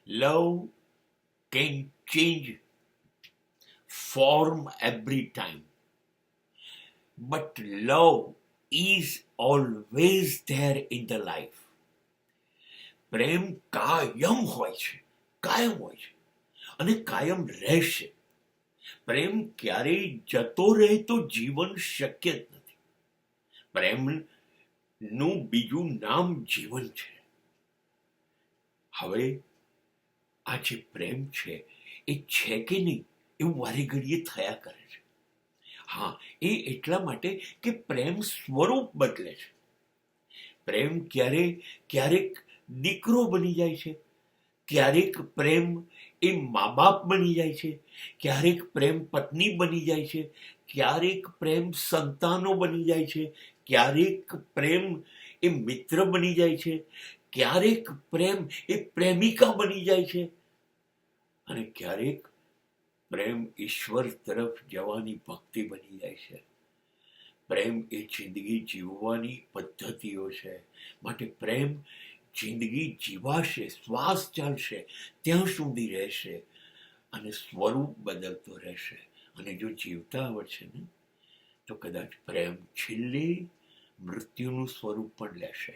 Love can change form every time, but love is always there in the life. પ્રેમ કાયમ હોય છે, કાયમ હોય છે અને કાયમ રહેશે. પ્રેમ ક્યારેય જતો રહે તો જીવન શક્ય જ નથી. પ્રેમનું બીજું નામ જીવન છે. હવે આ જે પ્રેમ છે એ છે કે નહીં એવું વારે ઘડીએ થયા કરે છે. હા, એ એટલા માટે કે પ્રેમ સ્વરૂપ બદલે છે. પ્રેમ ક્યારેક દીકરો બની જાય છે, ક્યારેક પ્રેમ એ મા બાપ બની જાય છે, ક્યારેક પ્રેમ પત્ની બની જાય છે, ક્યારેક પ્રેમ સંતાનો બની જાય છે, ક્યારેક પ્રેમ એ મિત્ર બની જાય છે, ક્યારેક પ્રેમ એ પ્રેમિકા બની જાય છે, અને ક્યારેક પ્રેમ ઈશ્વર તરફ જવાની ભક્તિ બની જાય છે. પ્રેમ એ જિંદગી જીવવાની પદ્ધતિઓ છે. માટે પ્રેમ જિંદગી જીવાશે, શ્વાસ ચાલશે ત્યાં સુધી રહેશે અને સ્વરૂપ બદલતો રહેશે. અને જો જીવતા આવડશે ને તો કદાચ પ્રેમ છેલ્લે મૃત્યુનું સ્વરૂપ પણ લેશે.